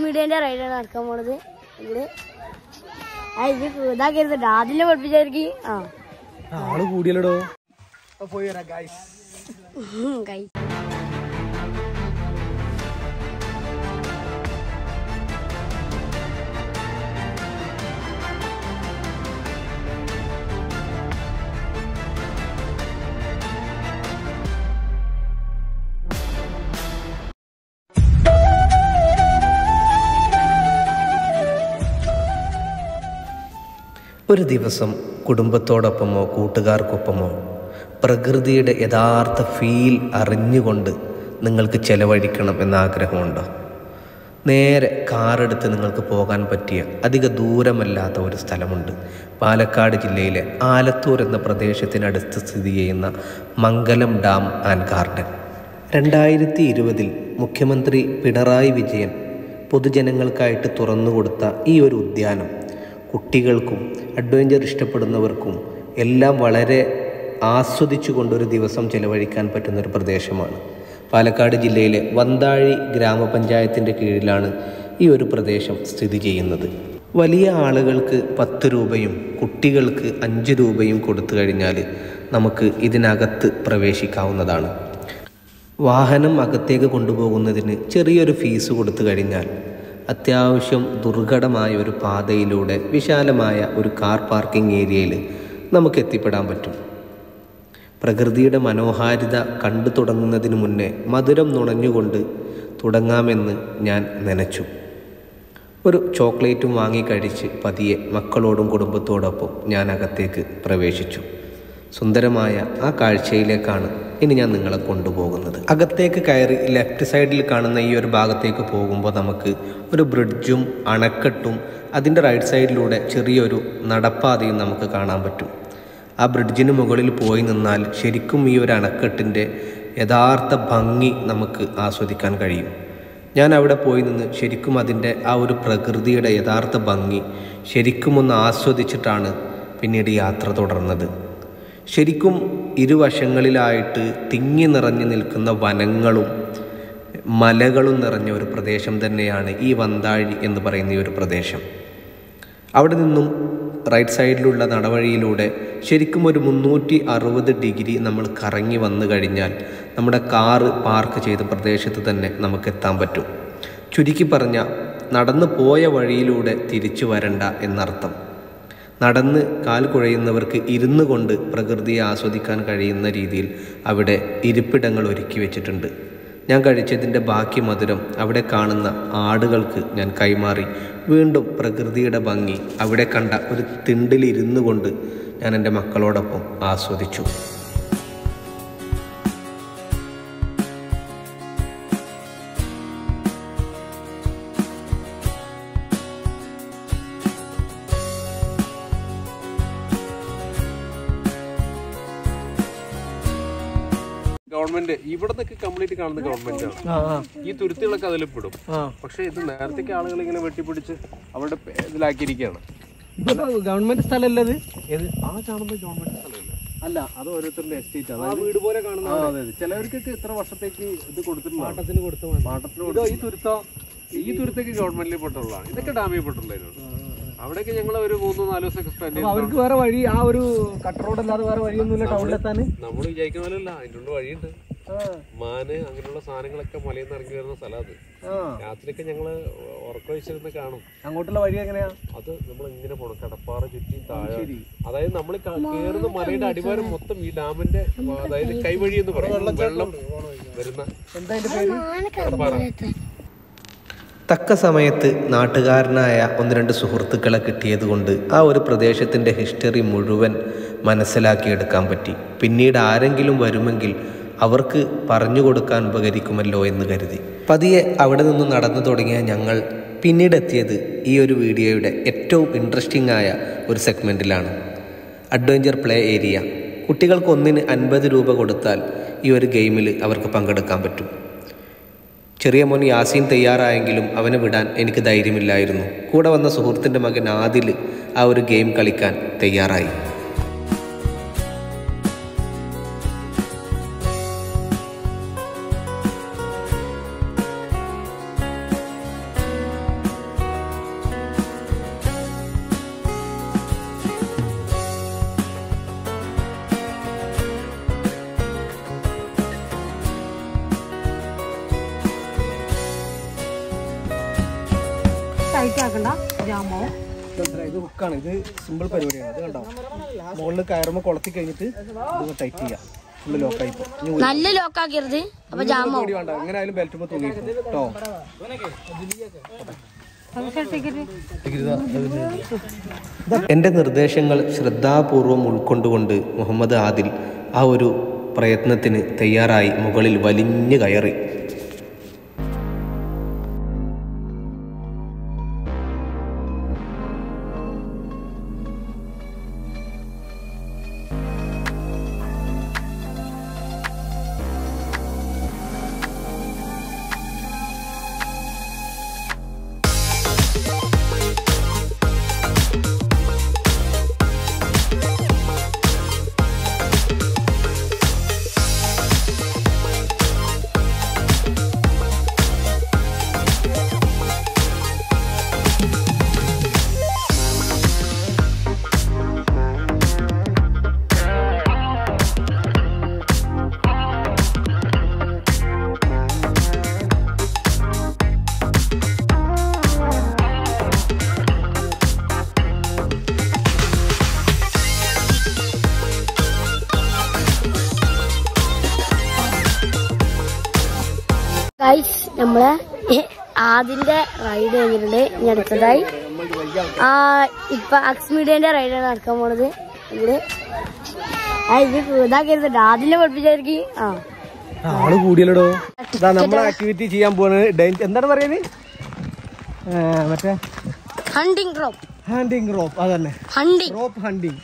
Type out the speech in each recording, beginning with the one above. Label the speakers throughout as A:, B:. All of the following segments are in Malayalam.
A: മീഡിയന്റെ റൈഡാണ് നടക്കാൻ പോണത്. ഇത് ഇതാക്കരുത് ആദ്യം പഠിപ്പിച്ചായിരിക്കും.
B: ആള് കൂടിയല്ലോ. പോയി വരാം ഗൈസ്.
C: ഒരു ദിവസം കുടുംബത്തോടൊപ്പമോ കൂട്ടുകാർക്കൊപ്പമോ പ്രകൃതിയുടെ യഥാർത്ഥ ഫീൽ അറിഞ്ഞുകൊണ്ട് നിങ്ങൾക്ക് ചെലവഴിക്കണം എന്ന ആഗ്രഹമുണ്ടോ? നേരെ കാറെടുത്ത് നിങ്ങൾക്ക് പോകാൻ പറ്റിയ അധിക ദൂരമല്ലാത്ത ഒരു സ്ഥലമുണ്ട്. പാലക്കാട് ജില്ലയിലെ ആലത്തൂർ എന്ന പ്രദേശത്തിനടുത്ത് സ്ഥിതി ചെയ്യുന്ന മംഗലം ഡാം ആൻഡ് ഗാർഡൻ. 2020 മുഖ്യമന്ത്രി പിണറായി വിജയൻ പൊതുജനങ്ങൾക്കായിട്ട് തുറന്നുകൊടുത്ത ഈ ഒരു ഉദ്യാനം കുട്ടികൾക്കും അഡ്വഞ്ചർ ഇഷ്ടപ്പെടുന്നവർക്കും എല്ലാം വളരെ ആസ്വദിച്ചു കൊണ്ടൊരു ദിവസം ചെലവഴിക്കാൻ പറ്റുന്നൊരു പ്രദേശമാണ്. പാലക്കാട് ജില്ലയിലെ വന്താഴി ഗ്രാമപഞ്ചായത്തിൻ്റെ കീഴിലാണ് ഈ ഒരു പ്രദേശം സ്ഥിതി ചെയ്യുന്നത്. വലിയ ആളുകൾക്ക് 10 രൂപയും കുട്ടികൾക്ക് 5 രൂപയും കൊടുത്തു കഴിഞ്ഞാൽ നമുക്ക് ഇതിനകത്ത് പ്രവേശിക്കാവുന്നതാണ്. വാഹനം അകത്തേക്ക് കൊണ്ടുപോകുന്നതിന് ചെറിയൊരു ഫീസ് കൊടുത്തു കഴിഞ്ഞാൽ അത്യാവശ്യം ദുർഘടമായ ഒരു പാതയിലൂടെ വിശാലമായ ഒരു കാർ പാർക്കിംഗ് ഏരിയയിൽ നമുക്ക് എത്തിപ്പെടാൻ പറ്റും. പ്രകൃതിയുടെ മനോഹാരിത കണ്ടു തുടങ്ങുന്നതിന് മുന്നേ മധുരം നുണഞ്ഞുകൊണ്ട് തുടങ്ങാമെന്ന് ഞാൻ നനച്ചു. ഒരു ചോക്ലേറ്റും വാങ്ങിക്കഴിച്ച് പതിയെ മക്കളോടും കുടുംബത്തോടൊപ്പം ഞാൻ അകത്തേക്ക് പ്രവേശിച്ചു. സുന്ദരമായ ആ കാഴ്ചയിലേക്കാണ് ഇനി ഞാൻ നിങ്ങളെ കൊണ്ടുപോകുന്നത്. അകത്തേക്ക് കയറി ലെഫ്റ്റ് സൈഡിൽ കാണുന്ന ഈ ഒരു ഭാഗത്തേക്ക് പോകുമ്പോൾ നമുക്ക് ഒരു ബ്രിഡ്ജും അണക്കെട്ടും അതിൻ്റെ റൈറ്റ് സൈഡിലൂടെ ചെറിയൊരു നടപ്പാതയും നമുക്ക് കാണാൻ പറ്റും. ആ ബ്രിഡ്ജിന് മുകളിൽ പോയി നിന്നാൽ ശരിക്കും ഈ ഒരു അണക്കെട്ടിൻ്റെ യഥാർത്ഥ ഭംഗി നമുക്ക് ആസ്വദിക്കാൻ കഴിയും. ഞാൻ അവിടെ പോയി നിന്ന് ശരിക്കും അതിൻ്റെ ആ ഒരു പ്രകൃതിയുടെ യഥാർത്ഥ ഭംഗി ശരിക്കും ഒന്ന് ആസ്വദിച്ചിട്ടാണ് പിന്നീട് യാത്ര തുടർന്നത്. ശരിക്കും ഇരുവശങ്ങളിലായിട്ട് തിങ്ങി നിറഞ്ഞു നിൽക്കുന്ന വനങ്ങളും മലകളും നിറഞ്ഞ ഒരു പ്രദേശം തന്നെയാണ് ഈ വന്താഴി എന്ന് പറയുന്ന ഈ ഒരു പ്രദേശം. അവിടെ നിന്നും റൈറ്റ് സൈഡിലുള്ള നടവഴിയിലൂടെ ശരിക്കും ഒരു 360 ഡിഗ്രി നമ്മൾ കറങ്ങി വന്നു കഴിഞ്ഞാൽ നമ്മുടെ കാറ് പാർക്ക് ചെയ്ത പ്രദേശത്ത് തന്നെ നമുക്ക് എത്താൻ പറ്റും. ചുരുക്കി പറഞ്ഞ നടന്നു പോയ വഴിയിലൂടെ തിരിച്ചു വരണ്ട എന്നർത്ഥം. നടന്ന് കാൽ കുഴയുന്നവർക്ക് ഇരുന്നു കൊണ്ട് പ്രകൃതിയെ ആസ്വദിക്കാൻ കഴിയുന്ന രീതിയിൽ അവിടെ ഇരിപ്പിടങ്ങൾ ഒരുക്കി വെച്ചിട്ടുണ്ട്. ഞാൻ കഴിച്ചതിൻ്റെ ബാക്കി മധുരം അവിടെ കാണുന്ന ആടുകൾക്ക് ഞാൻ കൈമാറി വീണ്ടും പ്രകൃതിയുടെ ഭംഗി അവിടെ കണ്ട ഒരു തിണ്ടിലിരുന്നു കൊണ്ട് ഞാൻ എൻ്റെ മക്കളോടൊപ്പം ആസ്വദിച്ചു.
D: ഗവൺമെന്റ് ഇവിടത്തൊക്കെ കംപ്ലീറ്റ് കാണുന്ന ഗവൺമെന്റാണ്. ഈ തുരുത്തുകളൊക്കെ അതിൽ പെടും. പക്ഷെ ഇത് നേരത്തേക്ക് ആളുകൾ ഇങ്ങനെ വെട്ടിപ്പിടിച്ച് അവരുടെ ഇതിലാക്കിയിരിക്കുകയാണ്.
B: ഗവൺമെന്റ് സ്ഥലമല്ലത്.
D: ആ കാണുന്ന ഗവൺമെന്റ് സ്ഥലമല്ല,
B: അല്ല, അത് ഓരോരുത്തരുടെ എസ്റ്റേറ്റ് ആണ്.
D: വീട് പോലെ കാണുന്ന. അതെ, ചിലവർക്കൊക്കെ ഇത്ര വർഷത്തേക്ക് ഇത് കൊടുത്തിട്ടുണ്ട്.
B: പാട്ടത്തിന് കൊടുത്തു.
D: ഈ തുരുത്തൊക്കെ ഗവൺമെന്റിൽ പെട്ടുള്ളതാണ്. ഇതൊക്കെ ഡാമിൽ പെട്ടുള്ളതാണ്. അവിടെയൊക്കെ ഞങ്ങൾ ഒരു 3-4 ദിവസമൊക്കെ സ്പെൻഡ് ചെയ്തു.
B: അവർക്ക് വേറെ വഴി, ആ ഒരു കട്ട് റോഡ് അല്ലാതെ വേറെ വഴിയൊന്നുമില്ല ടൗണിലെത്താൻ.
D: നമ്മൾ വിചാരിക്കുന്നതല്ല, അതിൻ്റെ വഴിയുണ്ട്. മാന് അങ്ങനെയുള്ള സാധനങ്ങളൊക്കെ മലയിൽ നിന്ന് ഇറങ്ങി വരുന്ന സ്ഥലം അത്. രാത്രിയൊക്കെ ഞങ്ങള് ഉറക്കൊഴിച്ചിരുന്ന് കാണും.
B: അങ്ങോട്ടുള്ള വഴി എങ്ങനെയാ?
D: അത് നമ്മൾ ഇങ്ങനെ പോണം, കടപ്പാറ ചുറ്റി താഴെ. അതായത് നമ്മൾ കയറുന്ന മലയുടെ അടിവാരം മൊത്തം ഈ ഡാമിന്റെ, അതായത് കൈവഴി എന്ന് പറയും, വെള്ളം വരുന്ന.
B: എന്താ അതിന്റെ പേര്?
D: കടപ്പാറ.
C: തക്ക സമയത്ത് നാട്ടുകാരനായ 1-2 സുഹൃത്തുക്കളെ കിട്ടിയതുകൊണ്ട് ആ ഒരു പ്രദേശത്തിൻ്റെ ഹിസ്റ്ററി മുഴുവൻ മനസ്സിലാക്കിയെടുക്കാൻ പറ്റി. പിന്നീട് ആരെങ്കിലും വരുമെങ്കിൽ അവർക്ക് പറഞ്ഞു കൊടുക്കാൻ ഉപകരിക്കുമല്ലോ എന്ന് കരുതി പതിയെ അവിടെ നിന്ന് നടന്നു തുടങ്ങിയ ഞങ്ങൾ പിന്നീട് എത്തിയത് ഈ ഒരു വീഡിയോയുടെ ഏറ്റവും ഇൻട്രസ്റ്റിംഗ് ആയ ഒരു സെഗ്മെൻറ്റിലാണ്. Adventure play area. കുട്ടികൾക്ക് ഒന്നിന് 50 രൂപ കൊടുത്താൽ ഈ ഒരു ഗെയിമിൽ അവർക്ക് പങ്കെടുക്കാൻ പറ്റും. ചെറിയ മോൻ യാസീൻ തയ്യാറായെങ്കിലും അവനെ വിടാൻ എനിക്ക് ധൈര്യമില്ലായിരുന്നു. കൂടെ വന്ന സുഹൃത്തിൻ്റെ മകൻ ആദിൽ ആ ഒരു ഗെയിം കളിക്കാൻ തയ്യാറായി.
A: ടൈറ്റ് ആക്കണ്ട ജാമോ.
B: ഇത് ഹുക്കാണ്. ഇത് സിമ്പിൾ പരിപാടിയാണ്. ഇത് കണ്ടോ, മുകളിൽ കയറുമ്പോൾ കൊളത്തി കഴിഞ്ഞിട്ട് ഇത് ടൈറ്റ് ചെയ്യാം. ഫുള്ള് ലോക്കായി പോകും.
A: നല്ല ലോക്കാക്കരുത്, അപ്പൊ ജാമോ
B: വേണ്ട. എങ്ങനെ ആയാലും ബെൽറ്റ് തൂങ്ങി കേട്ടോ.
C: എൻ്റെ നിർദ്ദേശങ്ങൾ ശ്രദ്ധാപൂർവം ഉൾക്കൊണ്ടുകൊണ്ട് മുഹമ്മദ് ആദിൽ ആ ഒരു പ്രയത്നത്തിന് തയ്യാറായി മുകളിൽ വലിഞ്ഞു കയറി.
A: ഗൈസ്, നമ്മളെ ആദിന്റെ റൈഡ് കഴിഞ്ഞിട്ടുണ്ട്. ഇനി അടുത്തതായി ഇപ്പൊ അക്സ്മീഡിയന്റെ റൈഡാണ് നടക്കാൻ പോണത്. ഇത് ഇതാക്കരുത്, ആദിലെ പഠിപ്പിച്ചായിരിക്കും.
B: ആള് കൂടിയല്ലോ. നമ്മളെ ആക്ടിവിറ്റി ചെയ്യാൻ പോകുന്നത് എന്താണ് പറയുന്നത്? മറ്റേ
A: ഹണ്ടിങ് റോപ്പ്.
B: Hunting rope. അതന്നെ, റോപ്പ് ഹണ്ടിങ്.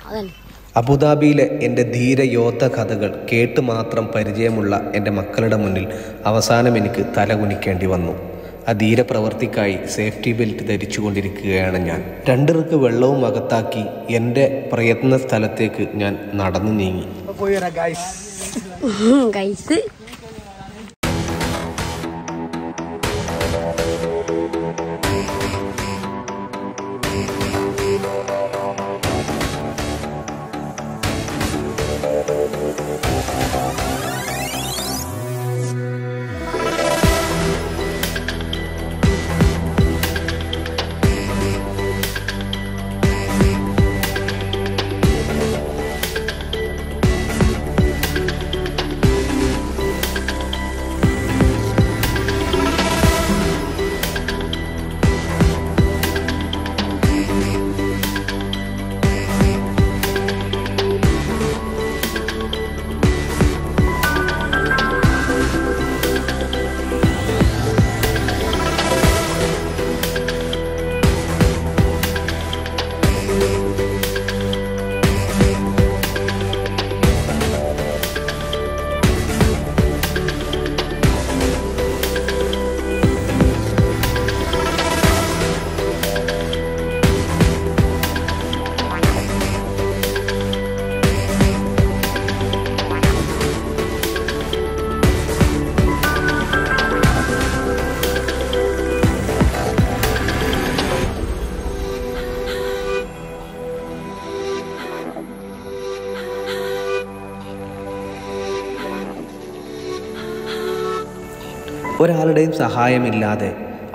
A: അതന്നെ.
C: അബുദാബിയിലെ എൻ്റെ ധീരയോദ്ധ കഥകൾ കേട്ട് മാത്രം പരിചയമുള്ള എൻ്റെ മക്കളുടെ മുന്നിൽ അവസാനം എനിക്ക് തലകുനിക്കേണ്ടി വന്നു. ആ ധീരപ്രവർത്തിക്കായി സേഫ്റ്റി ബെൽറ്റ് ധരിച്ചുകൊണ്ടിരിക്കുകയാണ് ഞാൻ. രണ്ടിറക്ക് വെള്ളവും അകത്താക്കി എൻ്റെ പ്രയത്ന സ്ഥലത്തേക്ക് ഞാൻ നടന്നു നീങ്ങി.
A: ഗൈസ്,
C: ഒരാളുടെയും സഹായമില്ലാതെ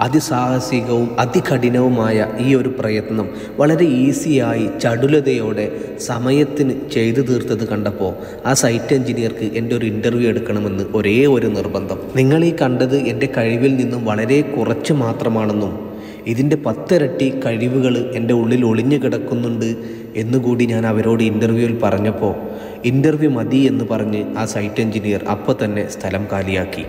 C: അതിസാഹസികവും അതികഠിനവുമായ ഈ ഒരു പ്രയത്നം വളരെ ഈസിയായി ചടുലതയോടെ സമയത്തിന് ചെയ്തു തീർത്തത് കണ്ടപ്പോൾ ആ സൈറ്റ് എഞ്ചിനീയർക്ക് എൻ്റെ ഒരു ഇൻ്റർവ്യൂ എടുക്കണമെന്ന് ഒരേ ഒരു നിർബന്ധം. നിങ്ങൾ ഈ കണ്ടത് എൻ്റെ കഴിവിൽ നിന്നും വളരെ കുറച്ച് മാത്രമാണെന്നും ഇതിൻ്റെ 10 ഇരട്ടി കഴിവുകൾ എൻ്റെ ഉള്ളിൽ ഒളിഞ്ഞു കിടക്കുന്നുണ്ട് എന്നുകൂടി ഞാൻ അവരോട് ഇൻ്റർവ്യൂവിൽ പറഞ്ഞപ്പോൾ ഇൻ്റർവ്യൂ മതി എന്ന് പറഞ്ഞ് ആ സൈറ്റ് എഞ്ചിനീയർ അപ്പോൾ തന്നെ സ്ഥലം കാലിയാക്കി.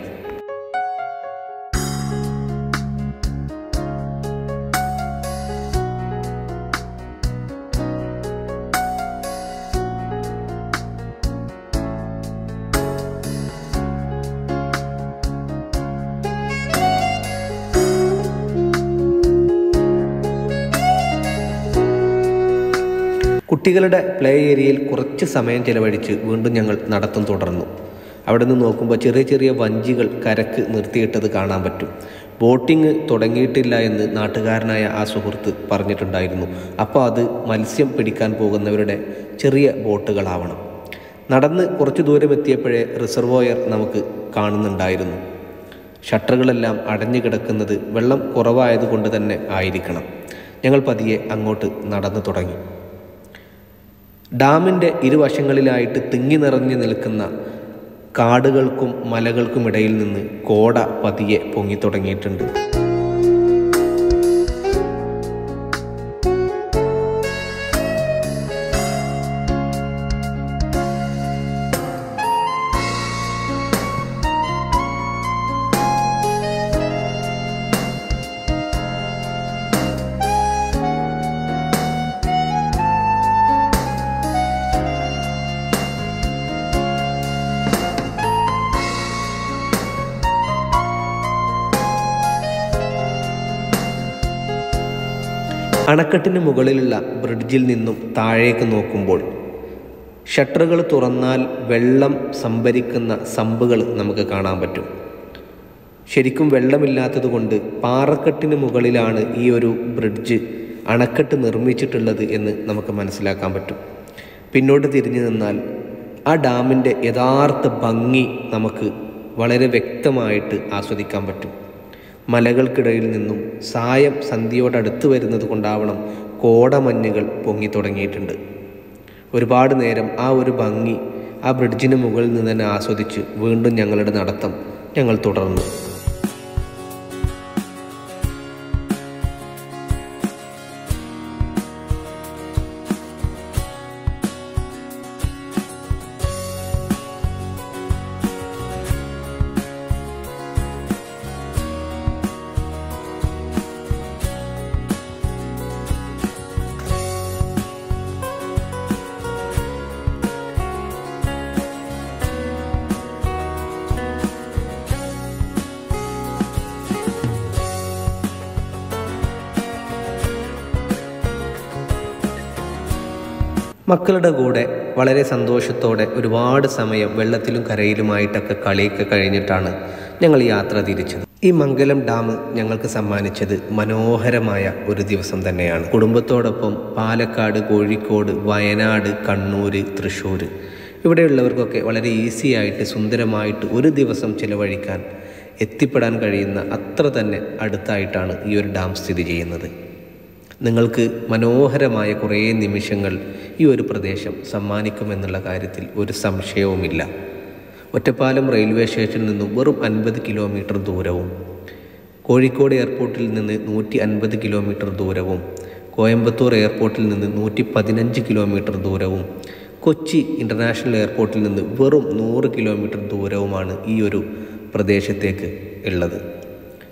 C: കുട്ടികളുടെ പ്ലേ ഏരിയയിൽ കുറച്ച് സമയം ചിലവഴിച്ച് വീണ്ടും ഞങ്ങൾ നടത്തം തുടർന്നു. അവിടെ നിന്ന് നോക്കുമ്പോൾ ചെറിയ ചെറിയ വഞ്ചികൾ കരക്ക് നിർത്തിയിട്ടത് കാണാൻ പറ്റും. ബോട്ടിങ് തുടങ്ങിയിട്ടില്ല എന്ന് നാട്ടുകാരനായ ആ സുഹൃത്ത് പറഞ്ഞിട്ടുണ്ടായിരുന്നു. അപ്പോൾ അത് മത്സ്യം പിടിക്കാൻ പോകുന്നവരുടെ ചെറിയ ബോട്ടുകളാവണം. നടന്ന് കുറച്ച് ദൂരം എത്തിയപ്പോഴേ റിസർവോയർ നമുക്ക് കാണുന്നുണ്ടായിരുന്നു. ഷട്ടറുകളെല്ലാം അടഞ്ഞു കിടക്കുന്നത് വെള്ളം കുറവായതുകൊണ്ട് തന്നെ ആയിരിക്കണം. ഞങ്ങൾ പതിയെ അങ്ങോട്ട് നടന്നു തുടങ്ങി. ഡാമിൻ്റെ ഇരുവശങ്ങളിലായിട്ട് തിങ്ങി നിറഞ്ഞു നിൽക്കുന്ന കാടുകൾക്കും മലകൾക്കുമിടയിൽ നിന്ന് കോട പതിയെ പൊങ്ങി തുടങ്ങിയിട്ടുണ്ട്. അണക്കെട്ടിന് മുകളിലുള്ള ബ്രിഡ്ജിൽ നിന്നും താഴേക്ക് നോക്കുമ്പോൾ ഷട്ടറുകൾ തുറന്നാൽ വെള്ളം സംഭരിക്കുന്ന സമ്പുകൾ നമുക്ക് കാണാൻ പറ്റും. ശരിക്കും വെള്ളമില്ലാത്തതുകൊണ്ട് പാറക്കെട്ടിന് മുകളിലാണ് ഈ ഒരു ബ്രിഡ്ജ് അണക്കെട്ട് നിർമ്മിച്ചിട്ടുള്ളത് എന്ന് നമുക്ക് മനസ്സിലാക്കാൻ പറ്റും. പിന്നോട്ട് തിരിഞ്ഞു നിന്നാൽ ആ ഡാമിൻ്റെ യഥാർത്ഥ ഭംഗി നമുക്ക് വളരെ വ്യക്തമായിട്ട് ആസ്വദിക്കാൻ പറ്റും. മലകൾക്കിടയിൽ നിന്നും സായം സന്ധ്യയോടടുത്ത് വരുന്നത് കൊണ്ടാവണം കോടമഞ്ഞുകൾ പൊങ്ങി തുടങ്ങിയിട്ടുണ്ട്. ഒരുപാട് നേരം ആ ഒരു ഭംഗി ആ ബ്രിഡ്ജിന് മുകളിൽ നിന്ന് തന്നെ ആസ്വദിച്ച് വീണ്ടും ഞങ്ങളുടെ നടത്തം ഞങ്ങൾ തുടർന്നു. മക്കളുടെ കൂടെ വളരെ സന്തോഷത്തോടെ ഒരുപാട് സമയം വെള്ളത്തിലും കരയിലുമായിട്ടൊക്കെ കളിയൊക്കെ കഴിഞ്ഞിട്ടാണ് ഞങ്ങൾ യാത്ര തിരിച്ചത്. ഈ മംഗലം ഡാം ഞങ്ങൾക്ക് സമ്മാനിച്ചത് മനോഹരമായ ഒരു ദിവസം തന്നെയാണ്. കുടുംബത്തോടൊപ്പം പാലക്കാട്, കോഴിക്കോട്, വയനാട്, കണ്ണൂർ, തൃശ്ശൂർ ഇവിടെയുള്ളവർക്കൊക്കെ വളരെ ഈസി ആയിട്ട് സുന്ദരമായിട്ട് ഒരു ദിവസം ചിലവഴിക്കാൻ എത്തിപ്പെടാൻ കഴിയുന്ന അത്ര തന്നെ അടുത്തായിട്ടാണ് ഈ ഒരു ഡാം സ്ഥിതി ചെയ്യുന്നത്. നിങ്ങൾക്ക് മനോഹരമായ കുറേ നിമിഷങ്ങൾ ഈ ഒരു പ്രദേശം സമ്മാനിക്കുമെന്നുള്ള കാര്യത്തിൽ ഒരു സംശയവുമില്ല. ഒറ്റപ്പാലം റെയിൽവേ സ്റ്റേഷനിൽ നിന്നും വെറും 50 കിലോമീറ്റർ ദൂരവും, കോഴിക്കോട് എയർപോർട്ടിൽ നിന്ന് 150 കിലോമീറ്റർ ദൂരവും, കോയമ്പത്തൂർ എയർപോർട്ടിൽ നിന്ന് 115 കിലോമീറ്റർ ദൂരവും, കൊച്ചി ഇൻ്റർനാഷണൽ എയർപോർട്ടിൽ നിന്ന് വെറും 100 കിലോമീറ്റർ ദൂരവുമാണ് ഈ ഒരു പ്രദേശത്തേക്ക് ഉള്ളത്.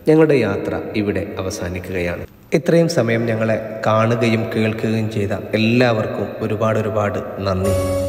C: ഞങ്ങളുടെ യാത്ര ഇവിടെ അവസാനിക്കുകയാണ്. ഇത്രയും സമയം ഞങ്ങളെ കാണുകയും കേൾക്കുകയും ചെയ്ത എല്ലാവർക്കും ഒരുപാട് നന്ദി.